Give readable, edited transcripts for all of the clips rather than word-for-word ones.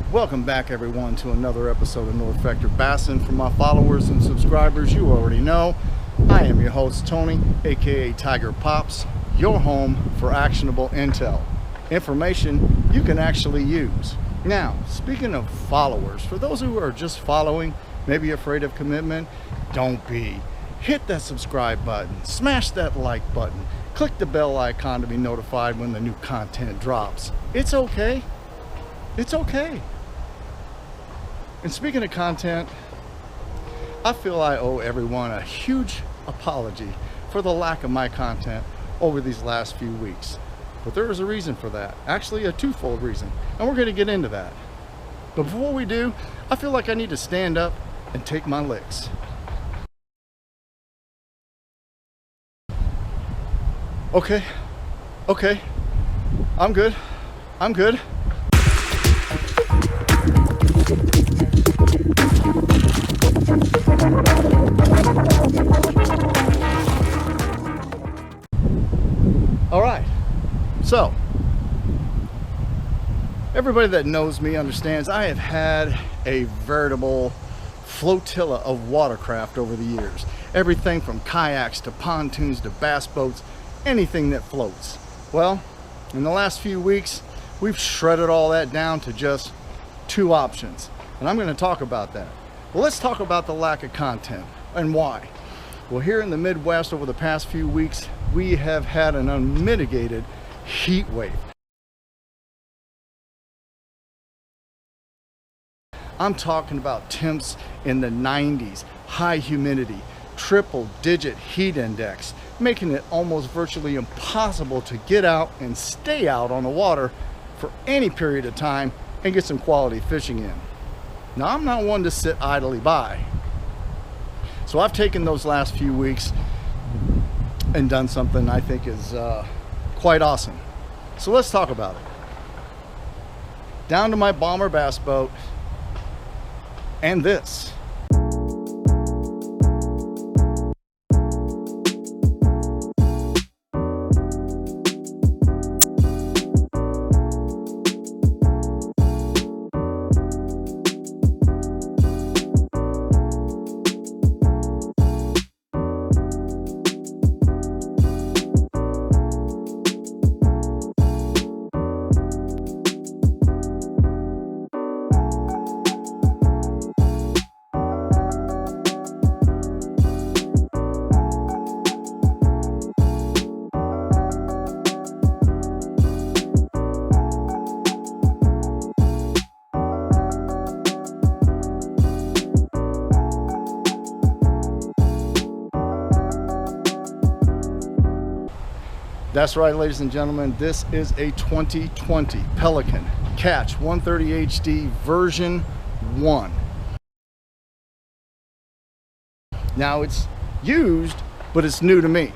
Welcome back, everyone, to another episode of North Vector Bassin. For my followers and subscribers, you already know I am your host, Tony, aka Tiger Pops, your home for actionable intel, information you can actually use. Now, speaking of followers, for those who are just following, maybe afraid of commitment, don't be. Hit that subscribe button, smash that like button, click the bell icon to be notified when the new content drops. It's okay. It's okay. And speaking of content, I feel I owe everyone a huge apology for the lack of my content over these last few weeks. But there is a reason for that. Actually, a twofold reason. And we're going to get into that. But before we do, I feel like I need to stand up and take my licks. Okay. I'm good. All right, so everybody that knows me understands I have had a veritable flotilla of watercraft over the years. Everything from kayaks to pontoons to bass boats, anything that floats. Well, in the last few weeks, we've shredded all that down to just two options, and I'm going to talk about that. Well, let's talk about the lack of content and why. Well, here in the Midwest over the past few weeks, we have had an unmitigated heat wave. I'm talking about temps in the 90s, high humidity, triple-digit heat index, making it almost virtually impossible to get out and stay out on the water for any period of time and get some quality fishing in. Now, I'm not one to sit idly by. So I've taken those last few weeks and done something I think is quite awesome. So let's talk about it. Down to my bomber bass boat and this. That's right, ladies and gentlemen, this is a 2020 Pelican Catch 130 HD version 1. Now, it's used, but it's new to me.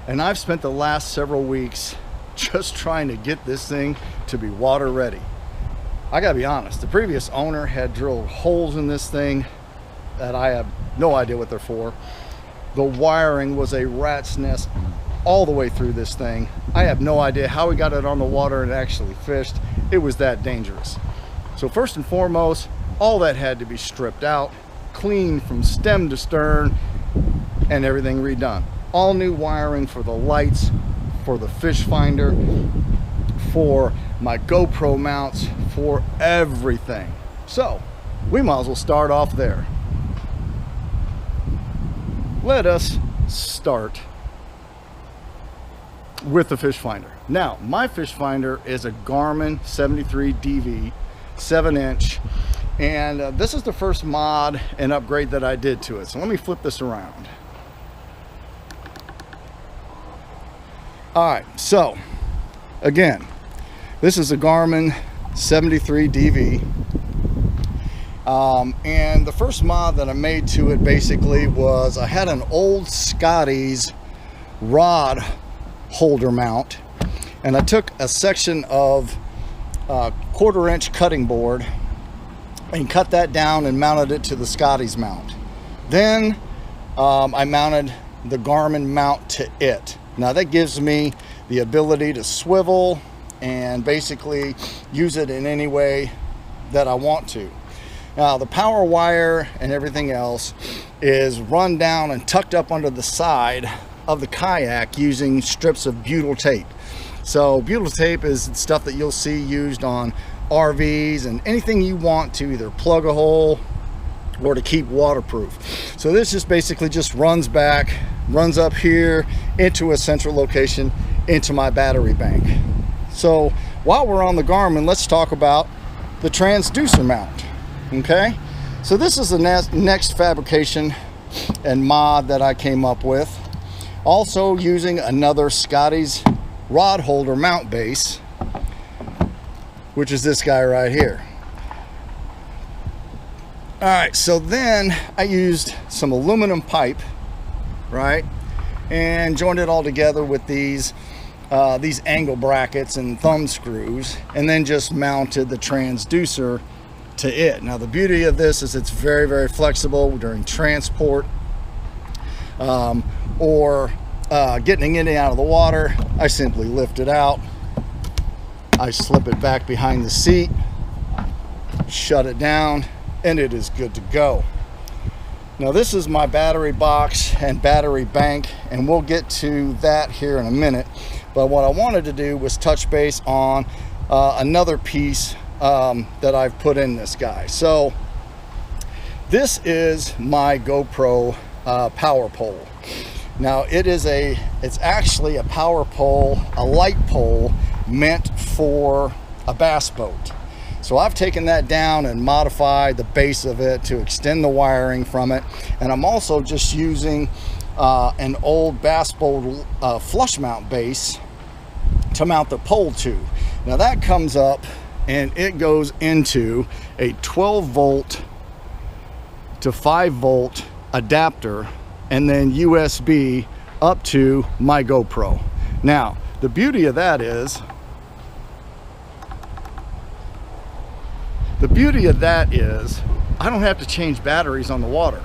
And I've spent the last several weeks just trying to get this thing to be water ready. I gotta be honest, the previous owner had drilled holes in this thing that I have no idea what they're for. The wiring was a rat's nest all the way through this thing. I have no idea how we got it on the water and actually fished. It was that dangerous. So first and foremost, all that had to be stripped out, cleaned from stem to stern, and everything redone. All new wiring for the lights, for the fish finder, for my GoPro mounts, for everything. So we might as well start off there. Let us start with the fish finder. Now, my fish finder is a Garmin 73 DV 7-inch, and this is the first mod and upgrade that I did to it. So let me flip this around. All right, so again, this is a Garmin 73 DV. And the first mod that I made to it basically was I had an old Scotty's rod holder mount, and I took a section of 1/4 inch cutting board and cut that down and mounted it to the Scotty's mount. Then I mounted the Garmin mount to it. Now that gives me the ability to swivel and basically use it in any way that I want to. Now the power wire and everything else is run down and tucked up under the side of the kayak using strips of butyl tape. So butyl tape is stuff that you'll see used on RVs and anything you want to either plug a hole or to keep waterproof. So this just basically just runs back, runs up here into a central location into my battery bank. So while we're on the Garmin, let's talk about the transducer mount. Okay, so this is the next fabrication and mod that I came up with, also using another Scotty's rod holder mount base, which is this guy right here. All right, so then I used some aluminum pipe, right, and joined it all together with these angle brackets and thumb screws, and then just mounted the transducer to it. Now the beauty of this is it's very, very flexible during transport or getting in and out of the water. I simply lift it out, I slip it back behind the seat, shut it down, and it is good to go. Now this is my battery box and battery bank, and we'll get to that here in a minute. But what I wanted to do was touch base on another piece that I've put in this guy. So this is my GoPro power pole. Now it's actually a power pole, a light pole meant for a bass boat. So I've taken that down and modified the base of it to extend the wiring from it. And I'm also just using an old bass boat flush mount base to mount the pole to. Now that comes up and it goes into a 12 volt to 5 volt adapter, and then USB up to my GoPro. Now the beauty of that is I don't have to change batteries on the water.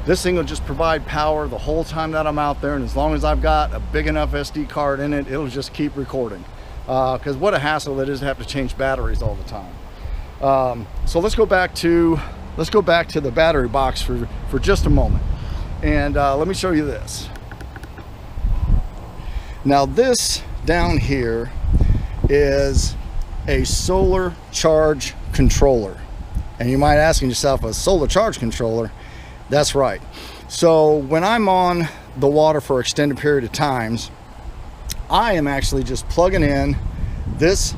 This thing will just provide power the whole time that I'm out there, and as long as I've got a big enough SD card in it, it'll just keep recording. Because what a hassle it is to have to change batteries all the time. So let's go back to the battery box for just a moment, and let me show you this. Now this down here is a solar charge controller, and you might be asking yourself, a solar charge controller? That's right. So when I'm on the water for extended period of times, I am actually just plugging in this,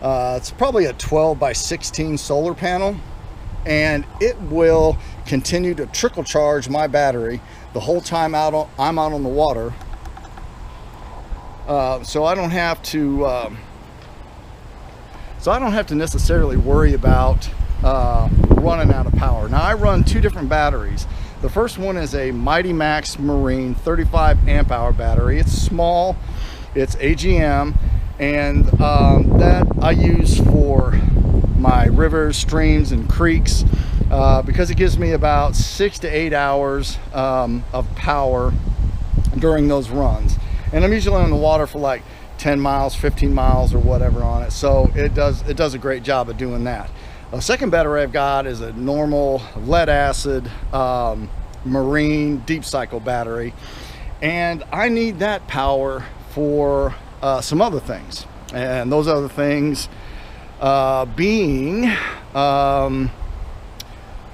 it's probably a 12 by 16 solar panel, and it will continue to trickle charge my battery the whole time I'm out on the water. So I don't have to necessarily worry about running out of power. Now I run two different batteries. The first one is a Mighty Max Marine 35 amp hour battery. It's small, it's AGM, and that I use for my rivers, streams, and creeks because it gives me about 6 to 8 hours of power during those runs. And I'm usually on the water for like 10 miles, 15 miles or whatever on it. So it does a great job of doing that. The second battery I've got is a normal lead acid marine deep cycle battery, and I need that power for some other things, and those other things being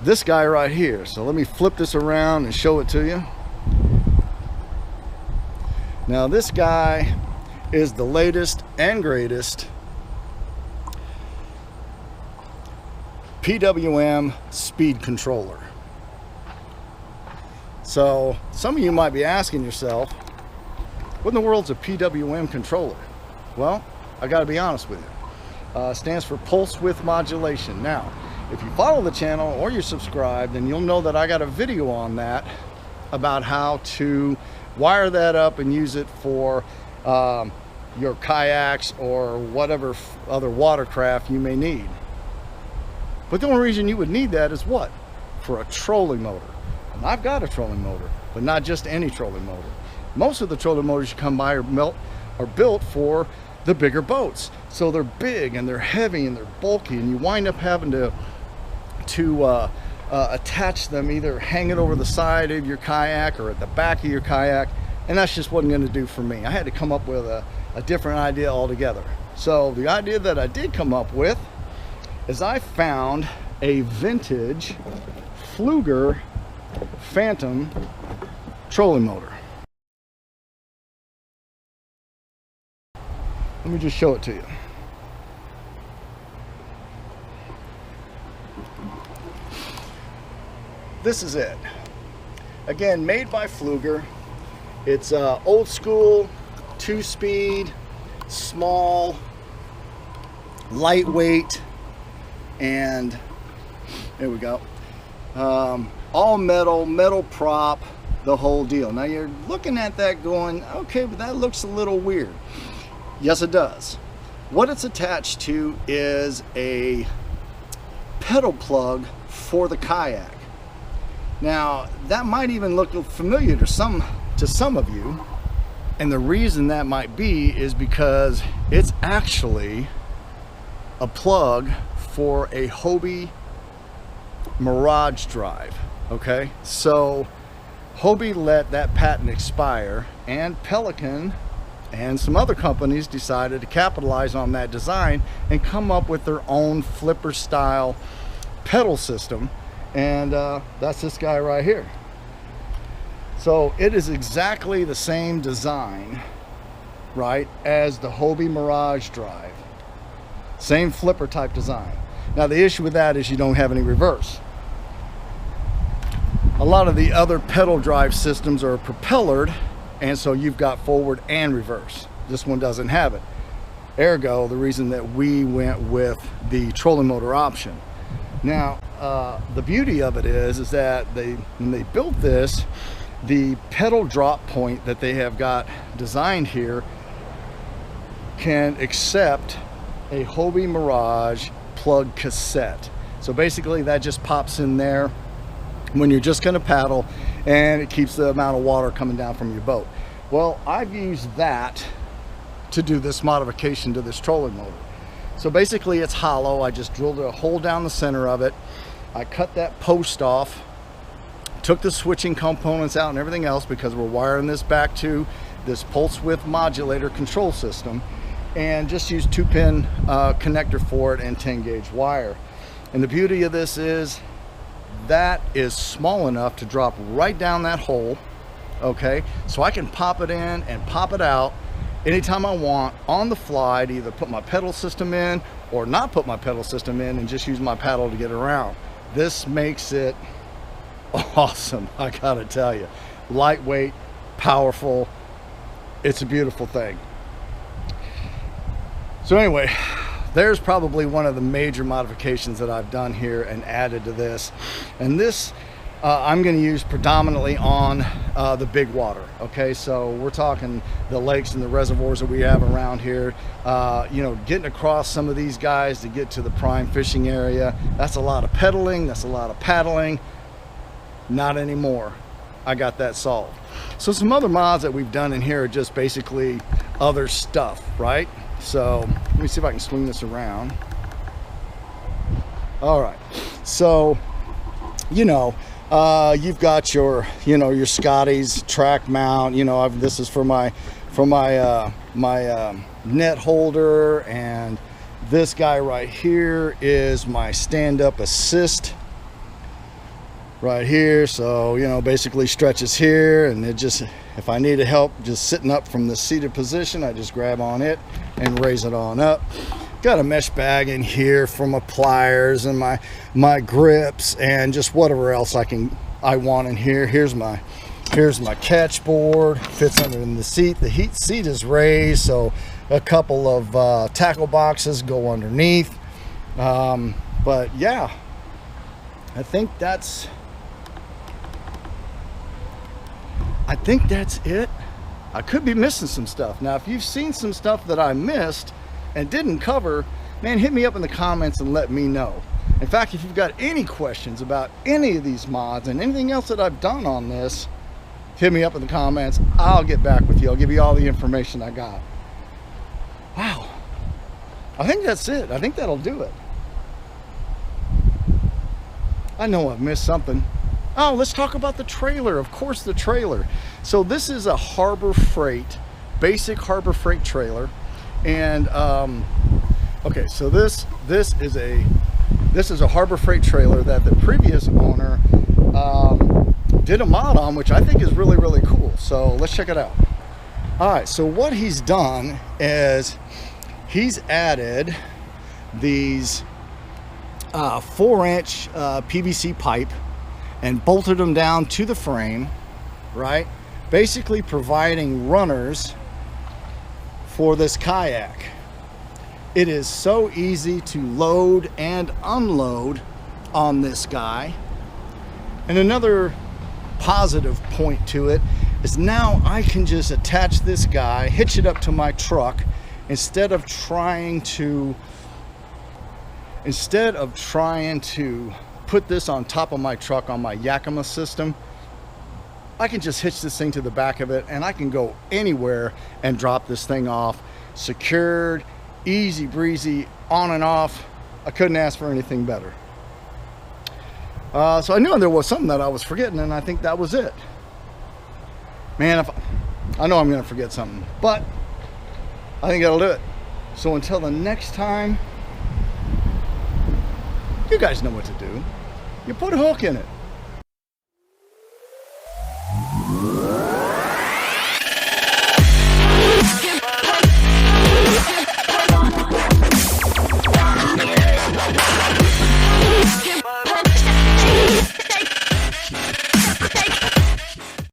this guy right here. So let me flip this around and show it to you. Now this guy is the latest and greatest PWM speed controller. So some of you might be asking yourself, what in the world's a PWM controller? Well, I got to be honest with you. Stands for pulse width modulation. Now, if you follow the channel or you're subscribed, then you'll know that I got a video on that about how to wire that up and use it for your kayaks or whatever other watercraft you may need. But the only reason you would need that is what? For a trolling motor. And I've got a trolling motor, but not just any trolling motor. Most of the trolling motors you come by are built for the bigger boats. So they're big and they're heavy and they're bulky, and you wind up having to attach them, either hang it over the side of your kayak or at the back of your kayak, and that's just wasn't going to do for me. I had to come up with a different idea altogether. So the idea that I did come up with is I found a vintage Fluger Phantom trolling motor. Let me just show it to you. This is it. Again, made by Fluger. It's old school, 2-speed, small, lightweight, and there we go. All metal prop, the whole deal. Now you're looking at that going, okay, but that looks a little weird. Yes, it does. What it's attached to is a pedal plug for the kayak. Now that might even look familiar to some of you, and the reason that might be is because it's actually a plug for a Hobie Mirage drive. Okay, so Hobie let that patent expire, and Pelican and some other companies decided to capitalize on that design and come up with their own flipper style pedal system, and that's this guy right here. So it is exactly the same design, right, as the Hobie Mirage drive. Same flipper type design. Now the issue with that is you don't have any reverse. A lot of the other pedal drive systems are propellered, and so you've got forward and reverse. This one doesn't have it. Ergo, the reason that we went with the trolling motor option. Now, the beauty of it is that when they built this, the pedal drop point that they have got designed here can accept a Hobie Mirage plug cassette. So basically that just pops in there when you're just going to paddle, and it keeps the amount of water coming down from your boat. Well, I've used that to do this modification to this trolling motor. So basically it's hollow. I just drilled a hole down the center of it. I cut that post off, took the switching components out and everything else, because we're wiring this back to this pulse width modulator control system, and just used 2-pin connector for it and 10-gauge wire. And the beauty of this is that is small enough to drop right down that hole. Okay, so I can pop it in and pop it out anytime I want on the fly, to either put my pedal system in or not put my pedal system in and just use my paddle to get around. This makes it awesome, I gotta tell you. Lightweight, powerful, it's a beautiful thing. So anyway, there's probably one of the major modifications that I've done here and added to this. And this I'm going to use predominantly on the big water. Okay, so we're talking the lakes and the reservoirs that we have around here. You know, getting across some of these guys to get to the prime fishing area, that's a lot of pedaling, that's a lot of paddling. Not anymore. I got that solved. So some other mods that we've done in here are just basically other stuff, right? So let me see if I can swing this around. All right, so you know, you've got your, you know, your Scotty's track mount. You know, this is for my net holder, and this guy right here is my stand-up assist right here. So, you know, basically stretches here, and it just, if I needed help just sitting up from the seated position, I just grab on it and raise it on up. Got a mesh bag in here for my pliers and my grips and just whatever else I want in here. Here's my catch board, fits under in the seat. The seat is raised, so a couple of tackle boxes go underneath. But yeah, I think that's it. I could be missing some stuff. Now, if you've seen some stuff that I missed and didn't cover, man, hit me up in the comments and let me know. In fact, if you've got any questions about any of these mods and anything else that I've done on this, hit me up in the comments. I'll get back with you. I'll give you all the information I got. Wow. I think that's it. I think that'll do it. I know I've missed something. Oh, let's talk about the trailer. Of course, the trailer. So this is a Harbor Freight, basic Harbor Freight trailer. And okay, so this is a Harbor Freight trailer that the previous owner did a mod on, which I think is really, really cool. So let's check it out. All right, so what he's done is he's added these 4-inch PVC pipe and bolted them down to the frame, right? Basically providing runners for this kayak. It is so easy to load and unload on this guy. And another positive point to it is now I can just attach this guy, hitch it up to my truck, instead of trying to put this on top of my truck on my Yakima system. I can just hitch this thing to the back of it and I can go anywhere and drop this thing off, secured, easy breezy, on and off. I couldn't ask for anything better. So I knew there was something that I was forgetting, and I think that was it. Man, I know I'm gonna forget something, but I think that'll do it. So until the next time, you guys know what to do. You put a hook in it.